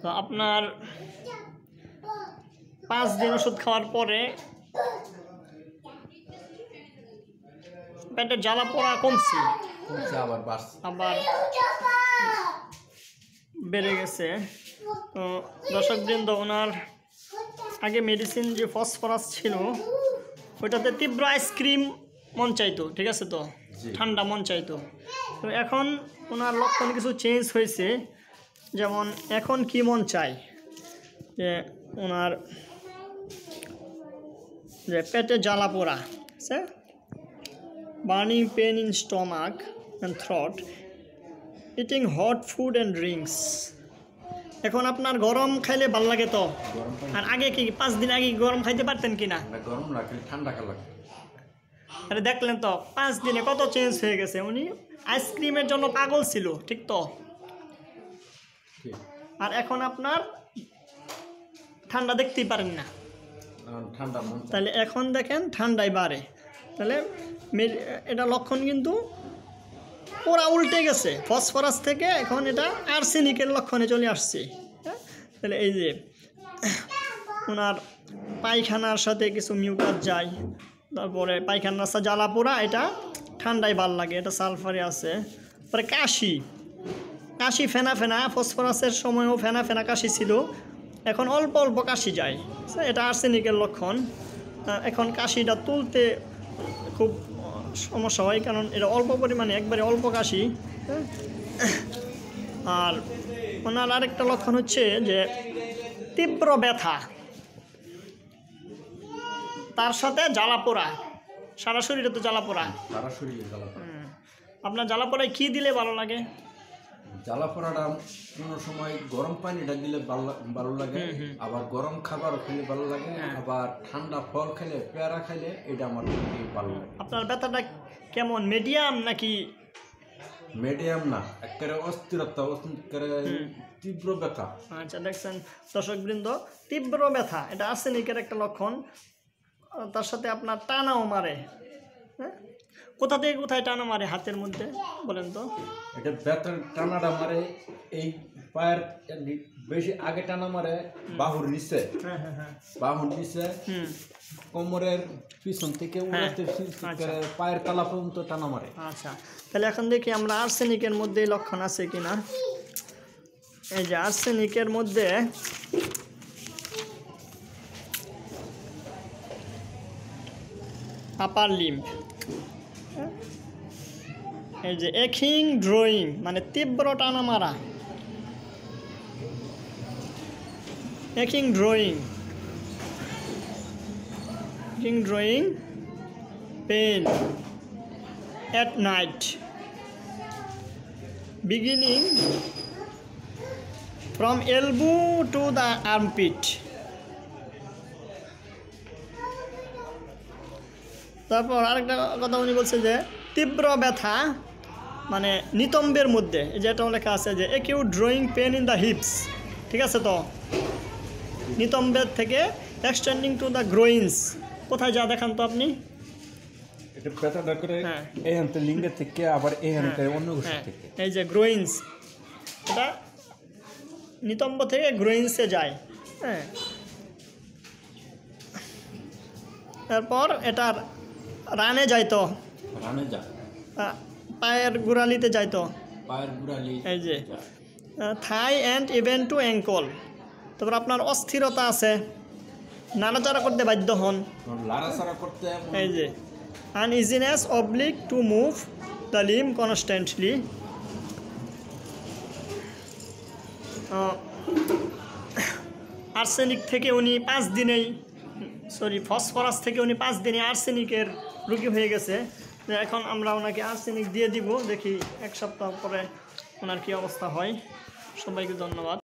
তো আপনার 5 দিন ওষুধ খাওয়ার পরে পেটের জ্বালা পোড়া কমছে, আবার বেড়ে গেছে। তো দর্শকবৃন্দ, ওনার আগে মেডিসিন যে ফসফরাস ছিল ওইটাতে তীব্র আইসক্রিম মন চাইতো, ঠিক আছে, তো ঠান্ডা মন চাইতো। তো এখন ওনার লক্ষণ কিছু চেঞ্জ হয়েছে। যেমন এখন কি মন চায় যে ওনার যে পেটে জ্বালা পোড়া আছে, burning pain in stomach and throat, eating hot food and drinks. এখন আপনার গরম খাইলে ভাল লাগে তো, আর আগে কি 5 দিন আগে গরম খাইতে পারতেন কিনা? গরম লাগে, ঠান্ডা লাগে। আরে দেখলেন তো 5 দিনে কত চেঞ্জ হয়ে গেছে। উনি আইসক্রিমের জন্য পাগল ছিল, ঠিক তো? আর এখন আপনার ঠান্ডা দেখতেই পারেন না, ঠান্ডা। তাহলে এখন দেখেন ঠান্ডায় বাড়ে। তাহলে এটা লক্ষণ কিন্তু পুরা উল্টে গেছে, ফসফরাস থেকে এখন এটা আর্সেনিকের লক্ষণে চলে আসছে। হ্যাঁ, তাহলে এই যে ওনার পায়খানার সাথে কিছু মিউকাস যায়, তারপরে পায়খানার রাস্তা জ্বালা পোড়া, এটা ঠান্ডায় ভাল লাগে, এটা সালফারে আছে। পরে কাশি ফেনা ফেনা, ফসফরাসের সময়ও ফেনা ফেনা কাশি ছিল, এখন অল্প অল্প কাশি যায়, এটা আর্সেনিকের লক্ষণ। এখন কাশিটা তুলতে খুব সমস্যা হয়, কারণ এটা অল্প পরিমাণে, একবারে অল্প কাশি। আর ওনার আরেকটা লক্ষণ হচ্ছে যে তীব্র ব্যথা, তার সাথে জ্বালা পোড়া, সারা শরীরে তো জ্বালা পোড়া। আপনার জ্বালা পোড়ায় কী দিলে ভালো লাগে? জ্বালা পোড়াটা কোনো সময় গরম পানিটা দিলে ভালো লাগে, আবার গরম খাবার খেলে ভালো লাগে, আবার ঠান্ডা ফল খেলে, পেয়ারা খেলে, এটা আমার ভালো লাগে। আপনার ব্যথাটা কেমন, মিডিয়াম নাকি? মিডিয়াম না, একেবারে অস্থিরতা, তীব্র ব্যথা। আচ্ছা, দেখছেন দর্শকবৃন্দ, তীব্র ব্যথা এটা আর্সেনিকের একটা লক্ষণ। তার সাথে আপনার টানাও মারে। হ্যাঁ, কোথা থেকে কোথায় টানা মারে হাতের মধ্যে বলেন তো? এটা ব্যথার টানাটা মারে এই পায়ের বেশি আগে টানা মারে বাহুর নিচে, বাহুর নিচে, কোমরের পিছন থেকে পায়ের তলা পর্যন্ত টানা মারে। আচ্ছা, তাহলে এখন দেখি আমরা আর্সেনিকের মধ্যে লক্ষণ আছে কিনা। এই যে আর্সেনিকের মধ্যে আপার লিম্ব, এই যে একিং ড্রয়িং মানে তীব্র টানা মারা, একিং drawing pen at night beginning from elbow to the armpit. তারপর আরেকটা কথা উনি বলছে যে তীব্র ব্যথা মানে নিতম্বের মধ্যে, যেটা লেখা আছে যে acute drawing pain in the hips, ঠিক আছে তো? নিতম্বের থেকে এক্সটেন্ডিং টু দ্য গ্রোইন্স, কোথায় যা দেখান তো আপনি? এটা ব্যথাটা করে এইখান থেকে লিঙ্গ থেকে আবার এইখান থেকে অন্য গোষ্ঠী থেকে, এই যে গ্রোইন্স, এটা নিতম্ব থেকে গ্রোইন্সে যায়। হ্যাঁ, তারপর এটা রানে যাইতো, রানে যায়, পায়ের গোড়ালিতে যাইতো, পায়ের গোড়ালি, এই যে থাই অ্যান্ড ইভেন টু অ্যাঙ্কল। তারপর আপনার অস্থিরতা আছে, নাড়াচাড়া করতে বাধ্য হন, নাড়াচাড়া করতে, এই যে uneasiness oblique to move the limb constantly. Arsenic থেকে উনি 5 দিনেই ফসফরাস থেকে উনি 5 দিনে আর্সেনিকের রোগী হয়ে গেছে। এখন আমরা ওনাকে আর্সেনিক দিয়ে দিব, দেখি 1 সপ্তাহ পরে ওনার কী অবস্থা হয়। সবাইকে ধন্যবাদ।